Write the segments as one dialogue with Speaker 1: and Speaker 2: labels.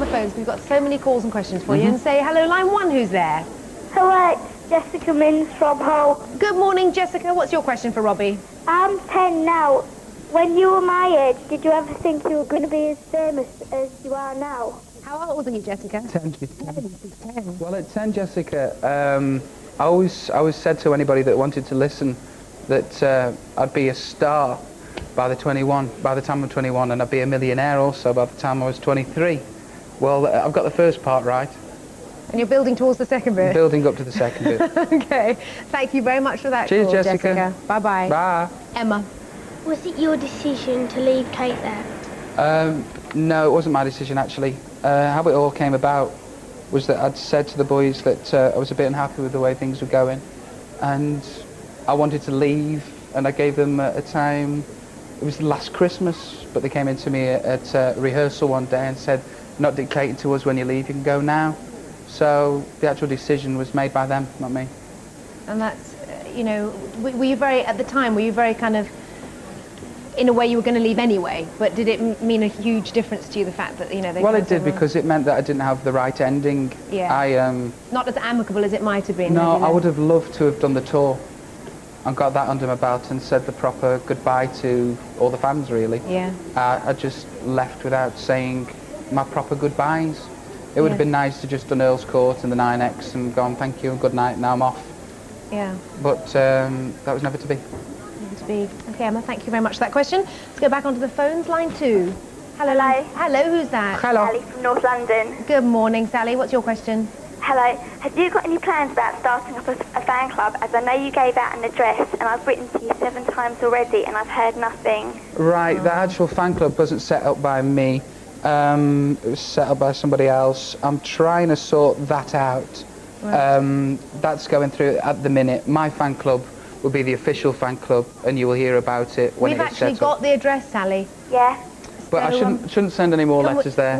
Speaker 1: on the phones. We've got so many calls and questions for you. And say hello, line 1, who's there?
Speaker 2: Hello, Jessica Minns from Hull.
Speaker 1: Good morning, Jessica. What's your question for Robbie?
Speaker 2: I'm 10 now. When you were my age, did you ever think you were going to be as famous as you are now?
Speaker 1: How old are you, Jessica?
Speaker 3: 10.
Speaker 1: 10.
Speaker 3: Well, at 10, Jessica, I always said to anybody that wanted to listen that I'd be a star by the time I'm 21, and I'd be a millionaire also by the time I was 23. Well, I've got the first part right.
Speaker 1: And you're building towards the second bit?
Speaker 3: Building up to the second bit.
Speaker 1: Okay. Thank you very much for that.
Speaker 3: Cheers,
Speaker 1: call,
Speaker 3: Jessica.
Speaker 1: Bye-bye.
Speaker 3: Bye.
Speaker 1: Emma.
Speaker 2: Was it your decision to leave Take That?
Speaker 3: No, it wasn't my decision, actually. How it all came about was that I'd said to the boys that I was a bit unhappy with the way things were going, and I wanted to leave, and I gave them a time. It was last Christmas, but they came into me at rehearsal one day and said, "Not dictating to us when you leave, you can go now." So the actual decision was made by them, not me.
Speaker 1: And that's, you know, were you very, at the time, were you very kind of, in a way you were going to leave anyway, but did it mean a huge difference to you, the fact that, you know, they...
Speaker 3: Well, it did, because it meant that I didn't have the right ending.
Speaker 1: Yeah. Not as amicable as it might have been.
Speaker 3: No, I would have loved to have done the tour and got that under my belt and said the proper goodbye to all the fans, really.
Speaker 1: Yeah.
Speaker 3: I just left without saying my proper goodbyes. It would have been nice to just done Earl's Court and the 9X and gone, thank you and good night, now I'm off.
Speaker 1: Yeah.
Speaker 3: But that was never to be.
Speaker 1: Okay, Emma, thank you very much for that question. Let's go back onto the phones. Line 2.
Speaker 2: Hello.
Speaker 1: Hello, who's that?
Speaker 3: Hello.
Speaker 2: Sally from North London.
Speaker 1: Good morning, Sally. What's your question?
Speaker 2: Hello. Have you got any plans about starting up a fan club? As I know you gave out an address, and I've written to you 7 times already, and I've heard nothing.
Speaker 3: Right, the actual fan club wasn't set up by me. It was set up by somebody else. I'm trying to sort that out. Right. That's going through at the minute. My fan club will be the official fan club, and you will hear about it when
Speaker 1: We've
Speaker 3: it is set up.
Speaker 1: actually got the address, Sally.
Speaker 2: Yeah.
Speaker 3: But
Speaker 1: so,
Speaker 3: I shouldn't send any more letters there.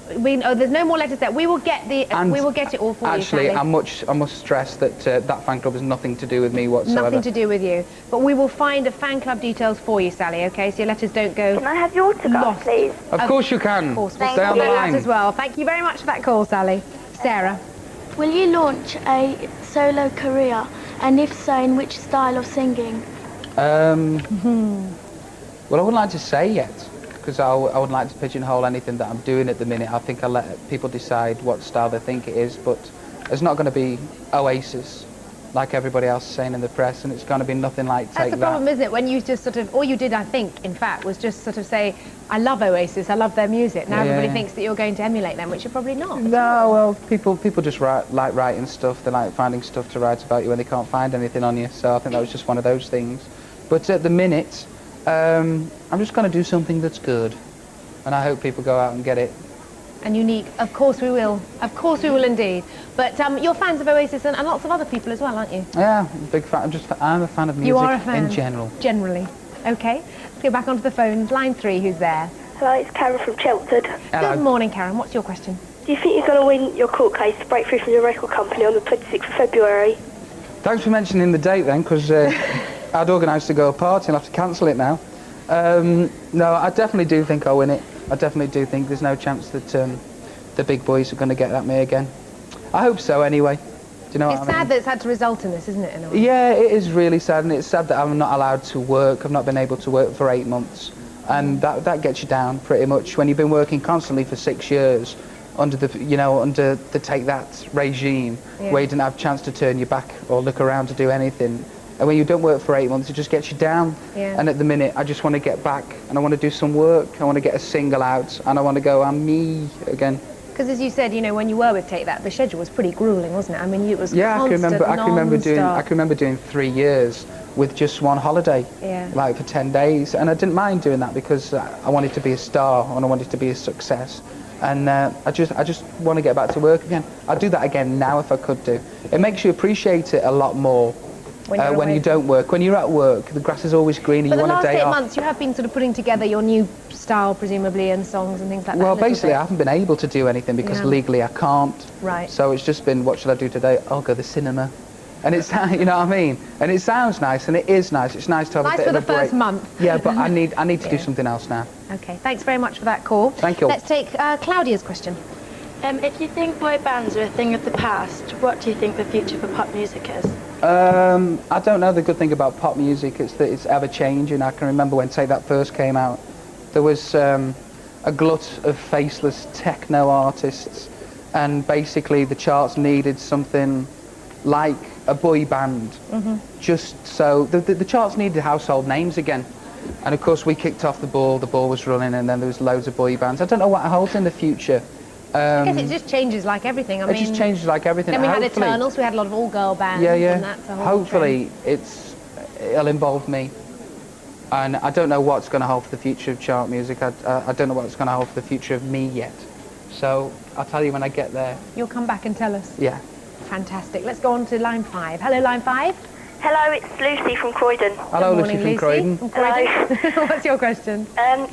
Speaker 1: There's no more letters there. We will get we will get it all for you, Sally.
Speaker 3: Actually, I must stress that that fan club has nothing to do with me whatsoever.
Speaker 1: Nothing to do with you. But we will find the fan club details for you, Sally. Okay, so your letters don't go.
Speaker 2: Can I have your autograph, please?
Speaker 3: Of course you can.
Speaker 1: Of course,
Speaker 3: Stay on the line.
Speaker 1: as well. Thank you very much for that call, Sally. Sarah.
Speaker 4: Will you launch a solo career, and if so, in which style of singing?
Speaker 3: Well, I wouldn't like to say yet, because I wouldn't like to pigeonhole anything that I'm doing at the minute. I think I'll let people decide what style they think it is, but it's not going to be Oasis, like everybody else is saying in the press, and it's going to be nothing like Take That.
Speaker 1: That's the problem, isn't it? When you just sort of, all you did, I think, in fact, was just sort of say, I love Oasis, I love their music. Now everybody thinks that you're going to emulate them, which you're probably not.
Speaker 3: No, well, people just like writing stuff. They like finding stuff to write about you when they can't find anything on you. So I think that was just one of those things. But at the minute, I'm just going to do something that's good, and I hope people go out and get it.
Speaker 1: And unique. Of course we will. Of course we will indeed. But you're fans of Oasis and lots of other people as well, aren't you?
Speaker 3: Yeah, I'm a big fan. I'm a fan of music.
Speaker 1: You are a fan?
Speaker 3: In general.
Speaker 1: Generally. Okay. Let's go back onto the phones. Line 3, who's there?
Speaker 2: Hello, it's Karen from Chelmsford.
Speaker 3: Hello.
Speaker 1: Good morning, Karen. What's your question?
Speaker 2: Do you think you're going to win your court case to break free from your record company on the 26th of February?
Speaker 3: Thanks for mentioning the date then, because I'd organised to go party and I'll have to cancel it now. No, I definitely do think I'll win it. I definitely do think there's no chance that the big boys are going to get at me again. I hope so anyway. Do you know what I mean?
Speaker 1: It's sad that it's had to result in this, isn't it, in a way?
Speaker 3: Yeah, it is really sad, and it's sad that I'm not allowed to work. I've not been able to work for 8 months, and that gets you down pretty much when you've been working constantly for 6 years under the Take That regime, where you didn't have a chance to turn your back or look around to do anything. And when you don't work for 8 months, it just gets you down.
Speaker 1: Yeah.
Speaker 3: And at the minute, I just want to get back, and I want to do some work. I want to get a single out, and I want to go, I'm me again.
Speaker 1: Because as you said, you know, when you were with Take That, the schedule was pretty grueling, wasn't it? I mean, it was
Speaker 3: constant, I can remember doing 3 years with just one holiday, like for 10 days, and I didn't mind doing that because I wanted to be a star and I wanted to be a success. And I just want to get back to work again. I'd do that again now if I could do. It makes you appreciate it a lot more. When you don't work. When you're at work, the grass is always greener.
Speaker 1: But
Speaker 3: you want a day off.
Speaker 1: the last 8 months, you have been sort of putting together your new style, presumably, and songs and things like that.
Speaker 3: Well, basically, I haven't been able to do anything because legally I can't.
Speaker 1: Right.
Speaker 3: So it's just been, what should I do today? I'll go to the cinema. And it's, you know what I mean? And it sounds nice, and it is nice. It's nice to have a bit of a break.
Speaker 1: Nice for the first month.
Speaker 3: Yeah, but I need to do something else now.
Speaker 1: Okay, thanks very much for that call.
Speaker 3: Thank you.
Speaker 1: Let's take Claudia's question.
Speaker 4: If you think boy bands are a thing of the past, what do you think the future for pop music is?
Speaker 3: I don't know. The good thing about pop music is that it's ever changing. I can remember when Take That first came out, there was a glut of faceless techno artists, and basically the charts needed something like a boy band, just so the charts needed household names again. And of course we kicked off the ball was running, and then there was loads of boy bands. I don't know what holds in the future.
Speaker 1: I guess it just changes like everything. I mean,
Speaker 3: it just changes like everything.
Speaker 1: Then we had Eternals, we had a lot of all-girl bands.
Speaker 3: Yeah, yeah.
Speaker 1: And that's a whole
Speaker 3: Hopefully it'll involve me. And I don't know what's going to hold for the future of chart music. I don't know what's going to hold for the future of me yet. So I'll tell you when I get there.
Speaker 1: You'll come back and tell us.
Speaker 3: Yeah.
Speaker 1: Fantastic. Let's go on to line 5. Hello, line 5.
Speaker 2: Hello, it's Lucy from Croydon.
Speaker 3: Hello,
Speaker 1: Good morning,
Speaker 3: Lucy from Croydon.
Speaker 2: Hello.
Speaker 1: What's your question?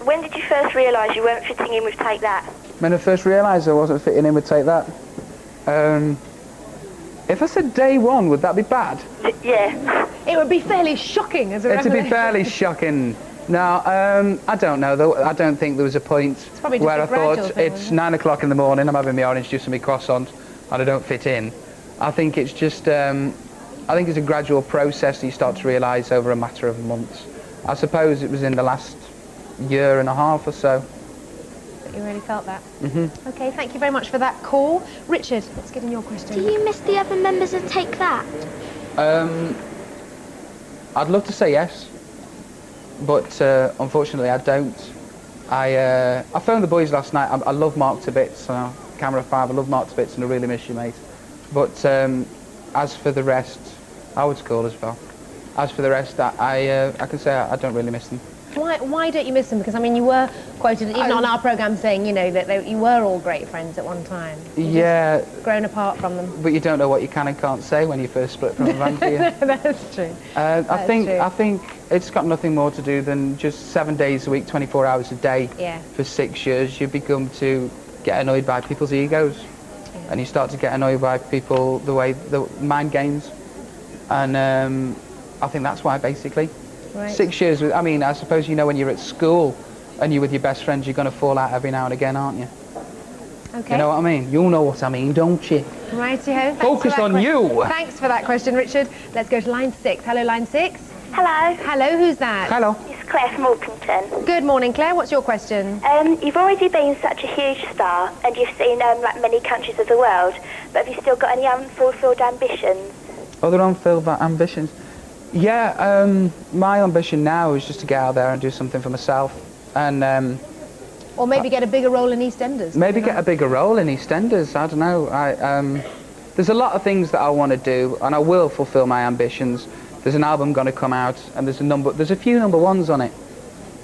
Speaker 2: When did you first realise you weren't fitting in with Take That?
Speaker 3: When I first realised I wasn't fitting in with Take That, if I said day one, would that be bad?
Speaker 2: Yeah.
Speaker 1: It would be fairly shocking as a
Speaker 3: It'd be fairly shocking. No, I don't know though. I don't think there was a point where I thought it's 9 o'clock in the morning, I'm having my orange juice and my croissant, and I don't fit in. I think it's just, I think it's a gradual process that you start to realise over a matter of months. I suppose it was in the last year and a half or so.
Speaker 1: You really felt that? Mm-hmm. Okay, thank you very much for that call. Richard, let's get in your question.
Speaker 5: Do you miss the other members of Take That?
Speaker 3: I'd love to say yes, but unfortunately I don't. I phoned the boys last night. I love Mark to bits, Camera 5, I love Mark to bits and I really miss you, mate. But as for the rest, I would call as well. As for the rest, I can say I don't really miss them.
Speaker 1: Why don't you miss them? Because I mean, you were quoted even on our programme saying, you know, that you were all great friends at one time.
Speaker 3: Yeah.
Speaker 1: Grown apart from them.
Speaker 3: But you don't know what you can and can't say when you first split from a band, do you?
Speaker 1: That's true.
Speaker 3: I think it's got nothing more to do than just 7 days a week, 24 hours a day.
Speaker 1: Yeah. For
Speaker 3: 6 years, you become to get annoyed by people's egos, and you start to get annoyed by people the mind games, and I think that's why basically.
Speaker 1: Right.
Speaker 3: 6 years. I mean, I suppose you know when you're at school and you're with your best friends, you're going to fall out every now and again, aren't you?
Speaker 1: Okay.
Speaker 3: You know what I mean? You'll know what I mean, don't you?
Speaker 1: Righty-ho.
Speaker 3: Focus on you.
Speaker 1: Thanks for that question, Richard. Let's go to line 6. Hello, line 6.
Speaker 2: Hello.
Speaker 1: Hello, who's that?
Speaker 3: Hello.
Speaker 2: It's Claire from Orpington.
Speaker 1: Good morning, Claire. What's your question?
Speaker 2: You've already been such a huge star and you've seen like many countries of the world, but have you still got any unfulfilled ambitions?
Speaker 3: Other unfulfilled ambitions? Yeah, my ambition now is just to get out there and do something for myself, and
Speaker 1: or maybe get a bigger role in EastEnders.
Speaker 3: Maybe get a bigger role in EastEnders. I don't know. There's a lot of things that I want to do, and I will fulfil my ambitions. There's an album going to come out, and there's a few number ones on it,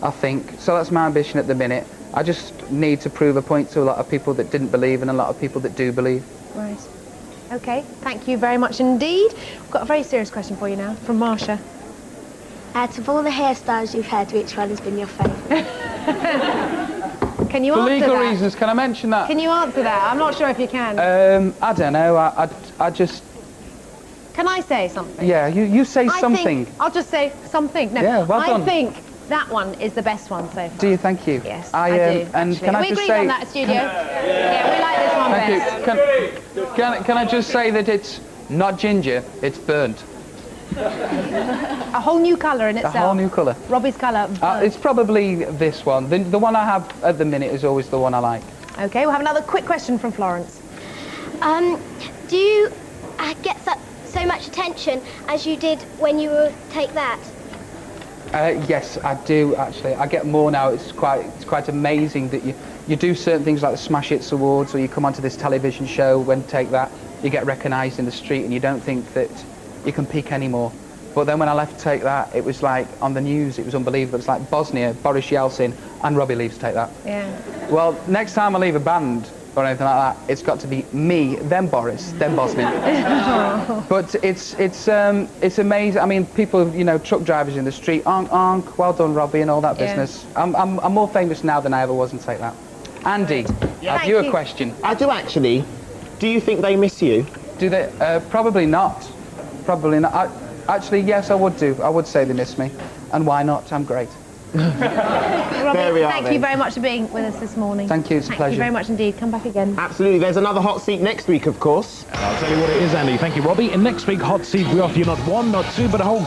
Speaker 3: I think. So that's my ambition at the minute. I just need to prove a point to a lot of people that didn't believe and a lot of people that do believe.
Speaker 1: Right. Okay, thank you very much indeed. We've got a very serious question for you now from Marsha.
Speaker 5: Out of all the hairstyles you've had, which one has been your favourite?
Speaker 1: Can you
Speaker 3: For
Speaker 1: answer
Speaker 3: legal
Speaker 1: that?
Speaker 3: reasons, can I mention that?
Speaker 1: Can you answer that? I'm not sure if you can.
Speaker 3: I don't know. I just...
Speaker 1: Can I say something?
Speaker 3: Yeah, you say something.
Speaker 1: I'll just say something. No,
Speaker 3: yeah, well done.
Speaker 1: I think that one is the best one so far.
Speaker 3: Do you? Thank you.
Speaker 1: Yes,
Speaker 3: I
Speaker 1: do.
Speaker 3: And
Speaker 1: actually.
Speaker 3: can I
Speaker 1: we
Speaker 3: just
Speaker 1: agreed
Speaker 3: say?
Speaker 1: on that, studio. Yeah, we like this one best.
Speaker 3: Thank you. Can I just say that it's not ginger, it's burnt.
Speaker 1: A whole new colour in itself.
Speaker 3: A whole new colour.
Speaker 1: Robbie's colour.
Speaker 3: It's probably this one. The one I have at the minute is always the one I like.
Speaker 1: Okay, we'll have another quick question from Florence.
Speaker 5: Do you get so much attention as you did when you were Take That?
Speaker 3: Yes, I do actually. I get more now. It's quite amazing that you do certain things like the Smash Hits Awards, or you come onto this television show when Take That, you get recognised in the street and you don't think that you can peak anymore. But then when I left Take That, it was like on the news, it was unbelievable. It's like Bosnia, Boris Yeltsin and Robbie leaves Take That.
Speaker 1: Yeah.
Speaker 3: Well, next time I leave a band or anything like that, it's got to be me, then Boris, then Bosnia. But it's amazing. I mean, people, you know, truck drivers in the street, onk, well done, Robbie, and all that business. I'm more famous now than I ever was in Take That. Andy, have you a question?
Speaker 6: I do actually. Do you think they miss you?
Speaker 3: Do they? Probably not. Probably not. Actually, yes, I would do. I would say they miss me. And why not? I'm great.
Speaker 1: Robbie,
Speaker 6: There we are,
Speaker 1: thank
Speaker 6: then.
Speaker 1: you very much for being with us this morning.
Speaker 3: Thank you, it's a
Speaker 1: Thank
Speaker 3: pleasure.
Speaker 1: you very much indeed. Come back again.
Speaker 6: Absolutely. There's another hot seat next week, of course.
Speaker 7: I'll tell you what it is, Andy. Thank you, Robbie. In next week, Hot Seat, we offer you not one, not two, but a whole